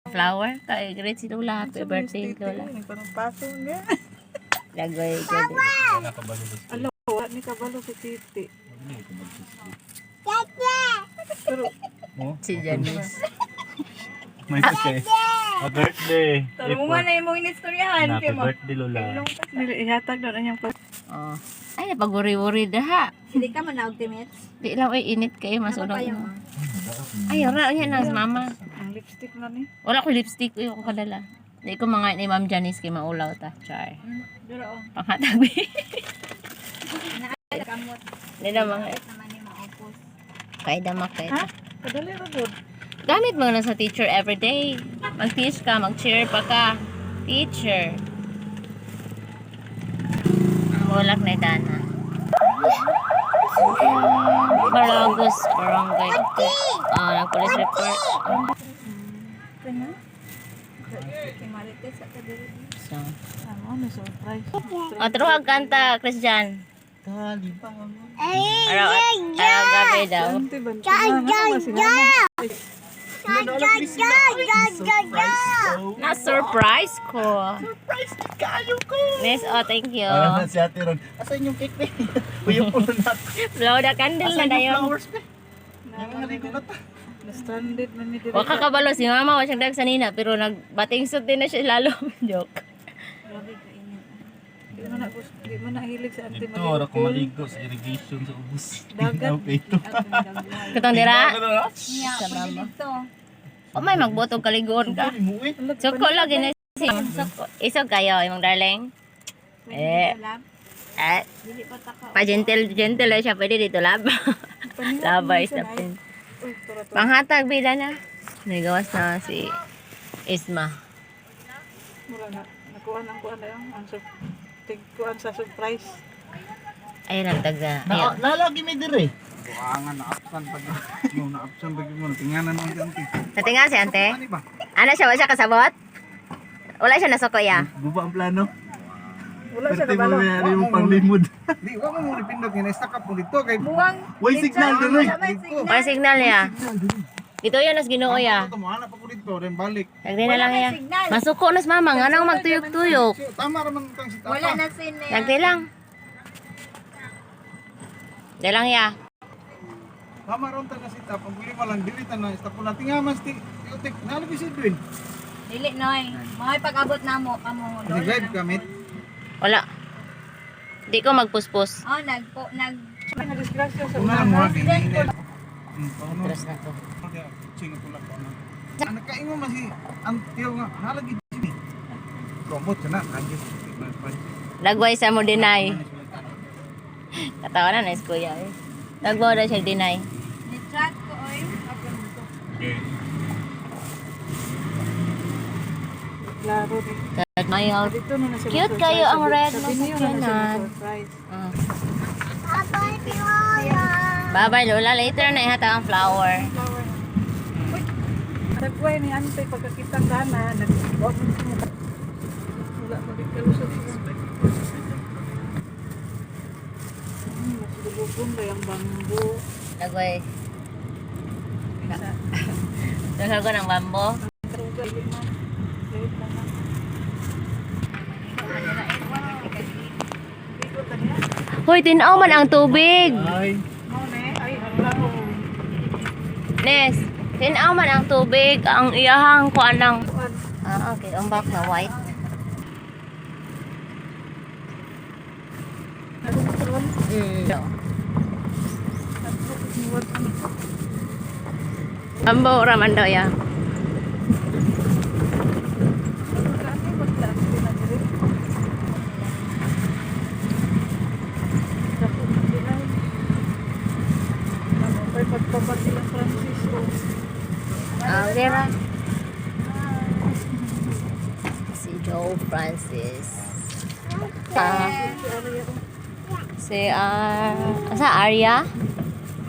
Flower? Kay great si Lola. Happy birthday, Lola. Parang paso niya. Lagay ko din. Alam ko, wala ni kabalo si Titi. Pero, Si Janice. May kasi. Happy birthday. Tarungan mo na yung mga inistoryahan. Happy birthday, Lola. ihatag doon ang pag... Oh. Ay, napaguri-uri daha. Hindi ka man na-ultimate. Di lang, ay, init kayo. Masunod Napapayang mo. mo. Ay, ora, yan na, mama. Ang lipstick na ni. Wala ko lipstick. Uy, ako kadala. Hindi ko mga ni Ma'am Janice kay maulaw ta. Char. Duro o. Panghatagbi. Naay kamot. Hindi na mga. Kahit naman yung maupos. Kaya damak kayo. Ha? Kadali ra doon. Gamit mo na sa teacher everyday. Mag-teach ka, mag-cheer pa ka. Teacher. Bulak na dana. Baragos, barangay. Nag-police report. Kaya kay Marites sa kadiri. So. Ano, surprise. Truhag kanta, Christian. Dali pa. Araw gabi daw. Ante ba? Na-surprise ko. Surprise ni kayo ko. Miss, thank you. Ano na si Ate Ron? Asan yung cake na? Uyong puno natin. Blow the candle na Asan yung dayon. flowers na? Yung mga ligo na ta. Na-stranded man ni Direk. Waka kabalo si mama, wa siyang dag sanina, pero nagbating sud din na siya lalo. Joke. Di mo na hilig sa Ante Ito, ara ko maligo sa irrigation sa ubos. Dagat. Okay, ito. Katong dira. Niya, Sa pwede mama. dito. O may magbotog kaligon ka. Suko lagi na suko. Isog kayo, imong darling. Pwede dito lab. Dili pa taka. Pa gentle lang siya, pwede dito lab. Labay sa pin. Panghatag bida na. Nagawas na si Isma. Mura na. Nakuha na yung tigkuhan sa surprise. Ayun ang taga. Ayun. Lalagi may dire. Buangan na apsan pag mo na apsan pag mo tinganan mo ganti. Natinga si ante. Ano ba? Ano siya, wala siya kasabot? Wala siya nasuko ya. Guba ang plano. Wala siya Pwede mo kabalo. mayari mo panglimod. Di, wag mo mo pindot nga na-stack up mo dito kay Buwang. way signal doon eh. May signal niya. Dito yan as Ginoo ya. Tumahanap ako dito rin balik. Nagdi na lang ya. Signal. Masuko nas mama, nga nang magtuyok-tuyok. Tama raman kang si Tapa. Wala na sin na yan. Nagdi lang. Di lang ya. Tama ron ta si Tapa. Pag mo lang dilitan na stop na tingamas ti utik. Nalabi si Edwin. Dili noy. Mga pag-abot na mo kamo. Nag-live kami. Wala. Di ko magpuspos. Oh, Na-disgrasya sa Una mo lagi ni. Tres na ko. Singo ko lang ko na. Nagkaingo man si Antio nga halagi ni. Promote ka na kanjis. Lagway sa mo deny. Katawa na nice kuya eh. Lagway na siya deny. Ni-chat ko oy. klaro din. Kat mayo. Dito na na siya. Cute kayo ang red mo Sabi niyo sa na siya tiyanan. surprise. Bye-bye Lola. Later na ihata ang flower. Flower. Uy! Nagway ni Ante pagkakita sana. Nag-walk mo sa mukha. Wala mo din kalusot siya. Mas lubog ba yung bambu? Lagway. Isa. Dasal ko ng bambo. Karugay din man. Wait lang na. Dito tanya. Hoy, tinaw man ang tubig. Ay. Ay, hala. Nes, tinaw man ang tubig. Ang iyahang ko anang. Okay. Ang back na white. No. Bambo raman daw ya. Pagpapati ng Francisco. Vera. Si Joe Francis. Si sa Arya.